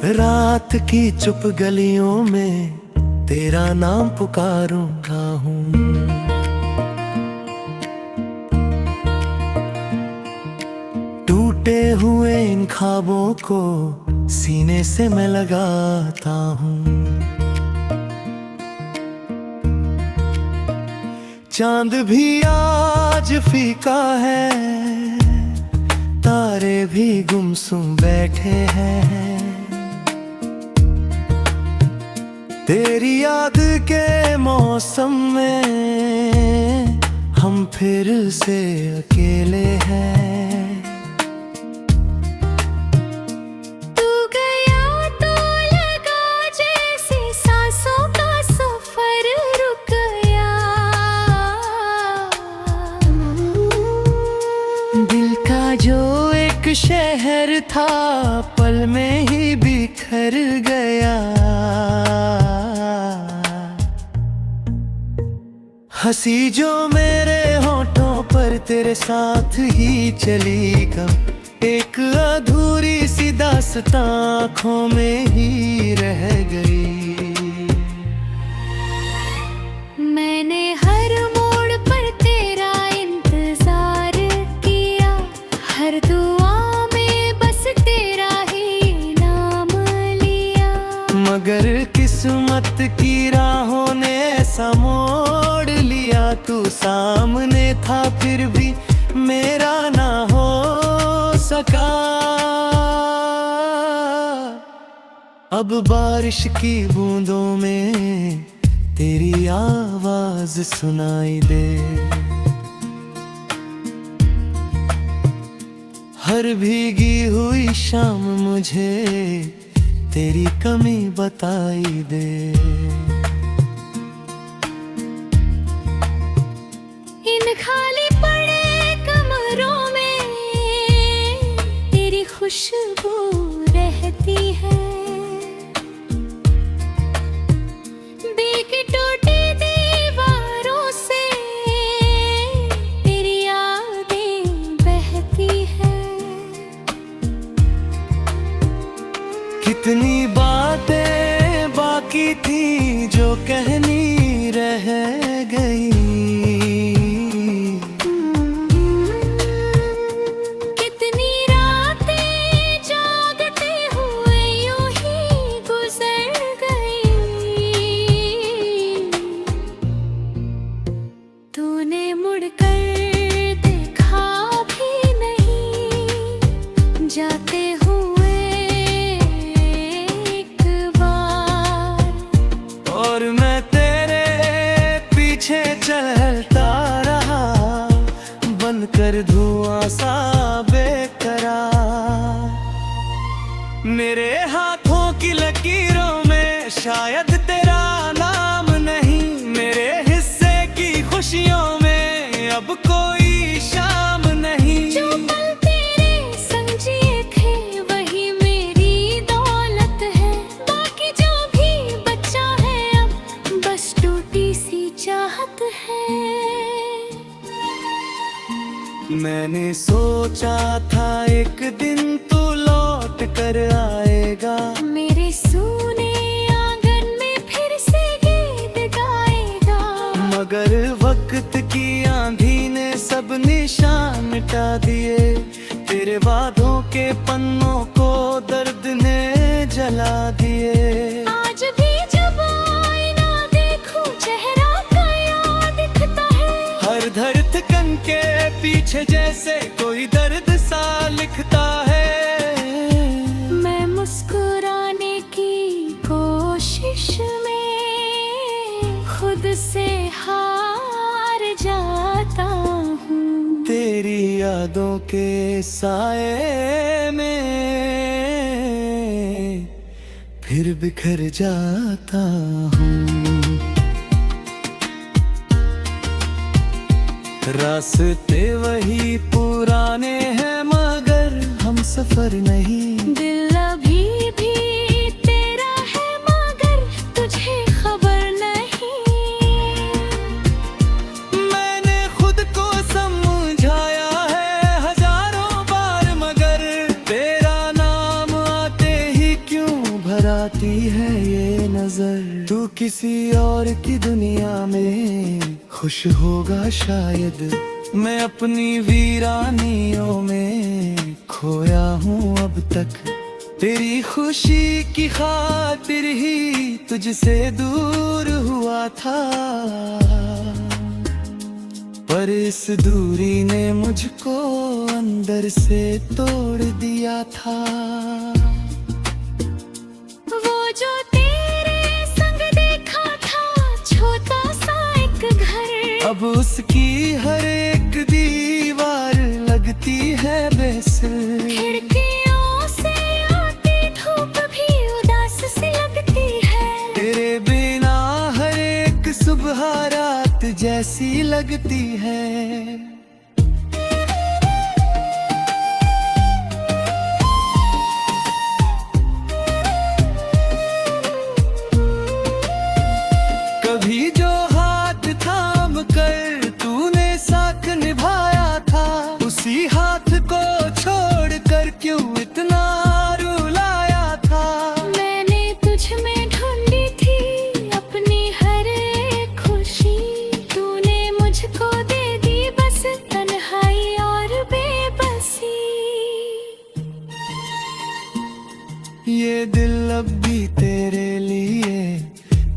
रात की चुप गलियों में तेरा नाम पुकारूंगा हूँ। टूटे हुए इन ख्वाबों को सीने से मैं लगाता हूँ। चांद भी आज फीका है, तारे भी गुमसुम बैठे हैं। तेरी याद के मौसम में हम फिर से अकेले हैं। तू गया तो लगा जैसे सांसों का सफर रुक गया। दिल का जो एक शहर था पल में ही बिखर गया। हंसी जो मेरे होठों पर तेरे साथ ही चली कब, एक अधूरी सी दास्तां आँखों में ही रह गई। मैंने हर मोड़ पर तेरा इंतजार किया, हर दुआ में बस तेरा ही नाम लिया। मगर किस्मत की राहों ने ऐसा मोड़ लिया, तू सामने था फिर भी मेरा ना हो सका। अब बारिश की बूंदों में तेरी आवाज सुनाई दे। हर भीगी हुई शाम मुझे तेरी कमी बताई दे। इन खाली पड़े कमरों में तेरी खुशबू रहती है। बेकी टूटी दीवारों से तेरी यादें बहती है। कितनी बातें बाकी थी जो कहनी रह गई। कितनी रातें जागते हुए यूं ही गुजर गई। तूने मुड़कर देखा भी नहीं जाते हुए एक बार। और मैं तेरे पीछे चलता रहा बनकर धुआं सा बेकरार। मेरे हाथों की लकीरों में शायद तेरा नाम नहीं, मेरे हिस्से की खुशियों में अब कोई शाम नहीं। जो पल तेरे संग जिए थे वही मेरी दौलत है। बाकी जो भी बचा है अब बस टूटी सी चाहत है। मैंने सोचा था एक दिन तू लौट कर आएगा, मेरे सूने आंगन में फिर से गीत गाएगा। मगर वक्त की आंधी ने सब निशान मिटा दिए। तेरे वादों के पन्नों को दर्द ने जला दिए। आज भी जब आईना देखूं चेहरा नया दिखता है। हर धड़कन के पीछे जैसे कोई दर्द सा लिखता है। मैं मुस्कुराने की कोशिश में खुद से हार जाता हूँ। तेरी यादों के साए में फिर बिखर जाता हूँ। रास्ते वही पुराने हैं मगर हम सफर नहीं। दिल अभी भी तेरा है मगर तुझे खबर नहीं। मैंने खुद को समझाया है हजारों बार मगर तेरा नाम आते ही क्यों आती है ये नजर। तू किसी और की दुनिया में खुश होगा शायद, मैं अपनी वीरानियों में खोया हूँ अब तक। तेरी खुशी की खातिर ही तुझसे दूर हुआ था, पर इस दूरी ने मुझको अंदर से तोड़ दिया था। वो जो तेरे संग देखा था छोटा सा एक घर, अब उसकी हर एक दीवार लगती है बेसिल। खिड़कियों से आती धूप भी उदास सी लगती है, तेरे बिना हर एक सुबह रात जैसी लगती है। कभी जो हाथ थाम कर तूने साथ निभाया था, उसी हाथ को छोड़ कर क्यों इतना रुलाया था। मैंने तुझ में ढूंढी थी अपनी हर एक खुशी, तूने मुझको दे दी बस तन्हाई और बेबसी। ये दिल अब भी तेरे लिए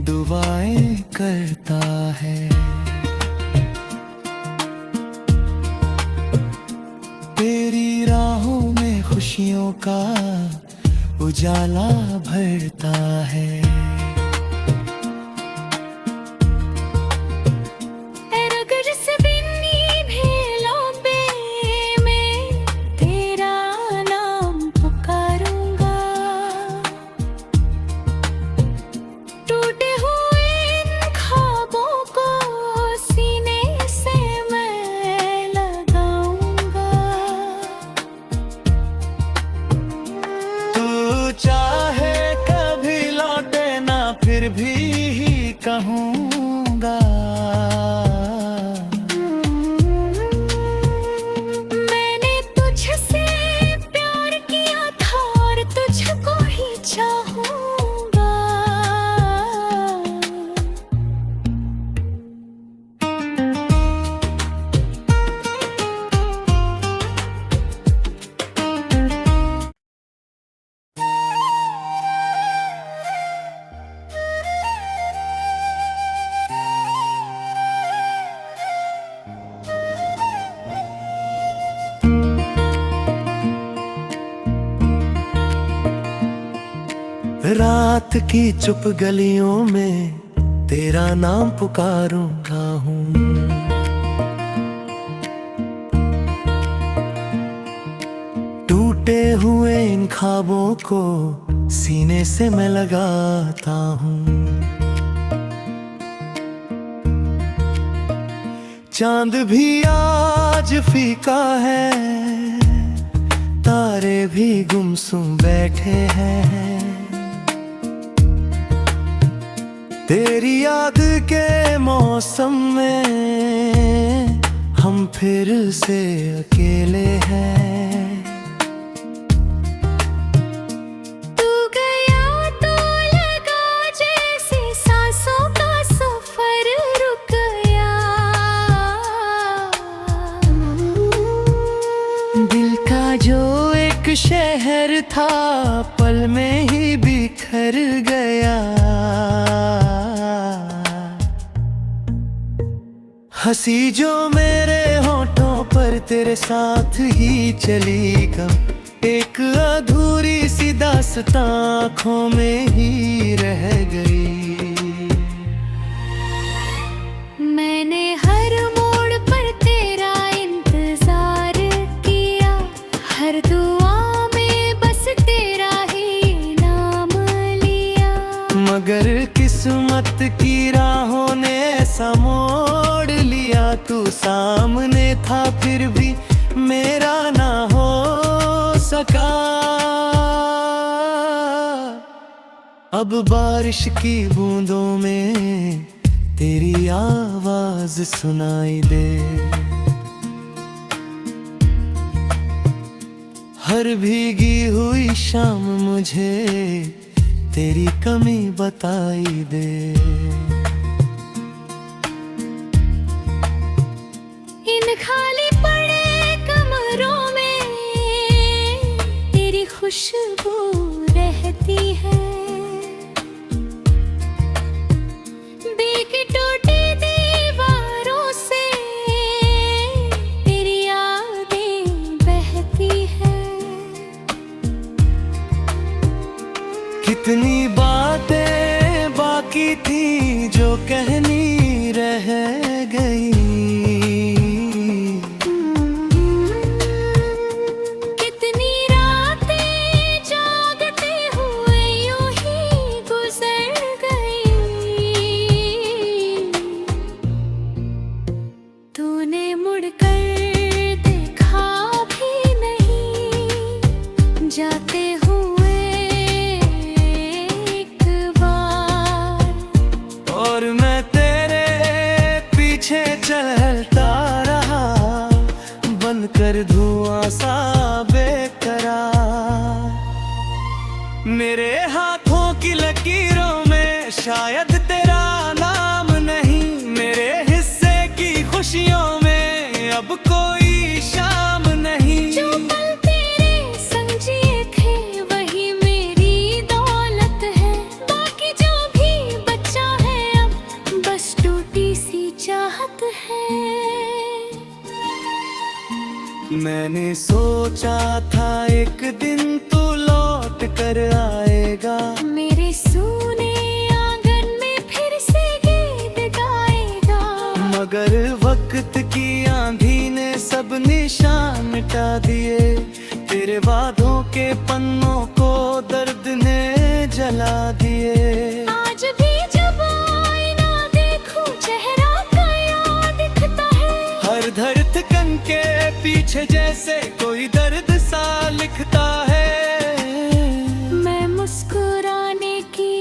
दुआएं करता है। तेरी राहों में खुशियों का उजाला भरता है। रगड़ से बिन्नी भेलों पे मैं तेरा नाम पुकारूंगा, टूटे हुए इन ख्वाबों को सीने से मैं लगाऊंगा। तू चाहे कभी लौटे ना फिर भी कहूँगा, मैंने तुझसे प्यार किया था और तुझको ही चाहूंगा। रात की चुप गलियों में तेरा नाम पुकारूंगा हूँ। टूटे हुए इन ख्वाबों को सीने से मैं लगाता हूँ। चांद भी आज फीका है, तारे भी गुमसुम बैठे हैं। तेरी याद के मौसम में हम फिर से अकेले हैं। तू गया तो लगा जैसे सांसों का सफर रुक गया, दिल का जो एक शहर था पल में ही बिखर गया। हंसी जो मेरे होठों पर तेरे साथ ही चली कब, एक अधूरी सी दास्तां आँखों में ही रह गई। मैंने हर मोड़ पर तेरा इंतजार किया, हर दुआ में बस तेरा ही नाम लिया। मगर किस्मत की राहों ने ऐसा मोड़ लिया, तू सामने था फिर भी मेरा ना हो सका। अब बारिश की बूंदों में तेरी आवाज सुनाई दे, हर भीगी हुई शाम मुझे तेरी कमी बताई दे। इन खाली पड़े कमरों में तेरी खुशबू रहती है। बेकी टूटी दीवारों से तेरी यादें बहती है। कितनी बातें बाकी थी जो कहनी रह गई। कितनी रातें जागते हुए यूं ही गुजर गई। तूने मुड़कर देखा भी नहीं जाते हुए एक बार। और मैं तेरे पीछे चलता रहा बनकर धुआं सा बेकरार। मेरे हाथों की लकीरों में शायद तेरा नाम नहीं। मेरे हिस्से की खुशियों में अब कोई शाम नहीं। जो पल तेरे संग जिए थे वही मेरी दौलत है। बाकी जो भी बचा है अब बस टूटी सी चाहत है। मैंने सोचा था एक दिन तू लौट कर आएगा। मेरे सूने आंगन में फिर से गीत गाएगा। मगर वक्त की आंधी ने सब निशान मिटा दिए। तेरे वादों के पन्नों को दर्द ने जला दिए। आज भी जब आईना देखूं चेहरा नया दिखता है। हर धड़कन के पीछे जैसे कोई दर्द सा लिखता है। मैं मुस्कुराने की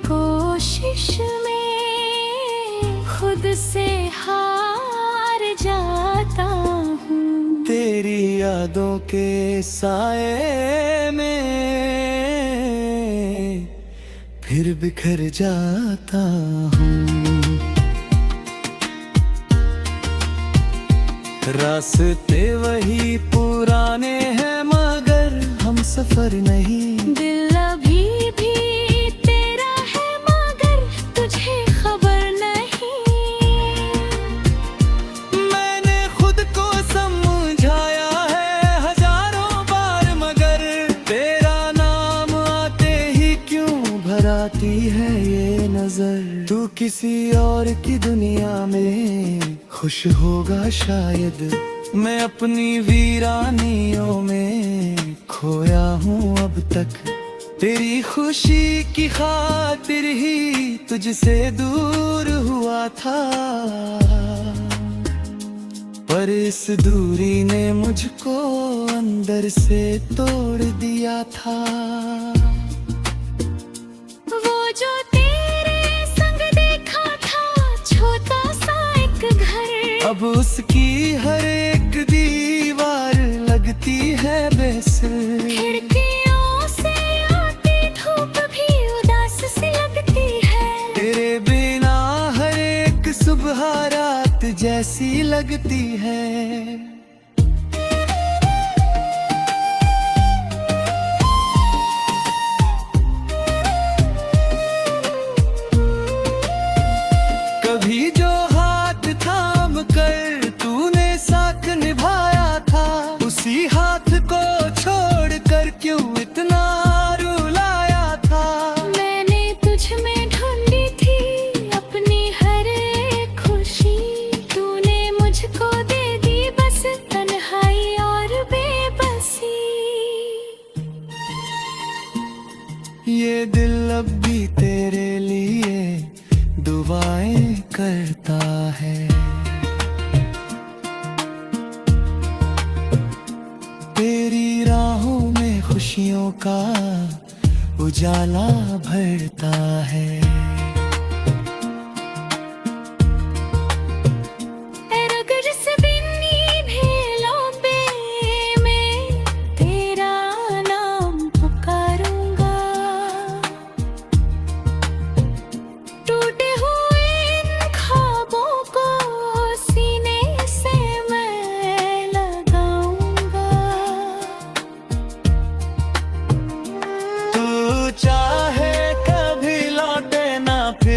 कोशिश में खुद से हार जाता हूँ। तेरी यादों के साए में फिर बिखर जाता हूँ। रास्ते वही पुराने हैं मगर हम सफर नहीं। दिल अभी भी तेरा है मगर तुझे खबर नहीं। मैंने खुद को समझाया है हजारों बार मगर तेरा नाम आते ही क्यों भराती है ये नजर। तू किसी और की दुनिया में खुश होगा शायद। मैं अपनी वीरानियों में खोया हूँ अब तक। तेरी खुशी की खातिर ही तुझसे दूर हुआ था। पर इस दूरी ने मुझको अंदर से तोड़ दिया था। वो जो तेरे संग देखा था छोटा सा एक घर। अब उसकी हर एक दीवार लगती है बेसुर। खिड़कियों से आती धूप भी उदास सी लगती है। तेरे बिना हर एक सुबह रात जैसी लगती है। कभी जो हाथ थाम कर तूने साथ निभाया था उसी हाथ को छोड़ कर क्यों इतना रुलाया था। मैंने तुझ में ढूंढी थी अपनी हर एक खुशी। तूने मुझको दे दी बस तन्हाई और बेबसी। ये दिल अब भी तेरे लिए दुआएं करता है। तेरी राहों में खुशियों का उजाला भरता है।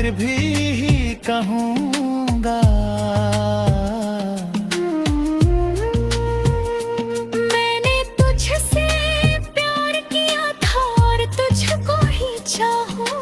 फिर भी कहूँगा, मैंने तुझसे प्यार किया था और तुझको ही चाहूँगा।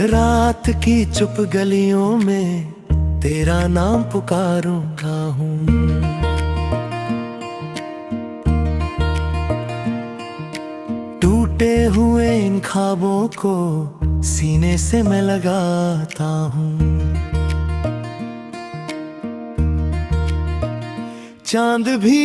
रात की चुप गलियों में तेरा नाम पुकारूंगा हूँ। टूटे हुए इन ख्वाबों को सीने से मैं लगाता हूँ। चांद भी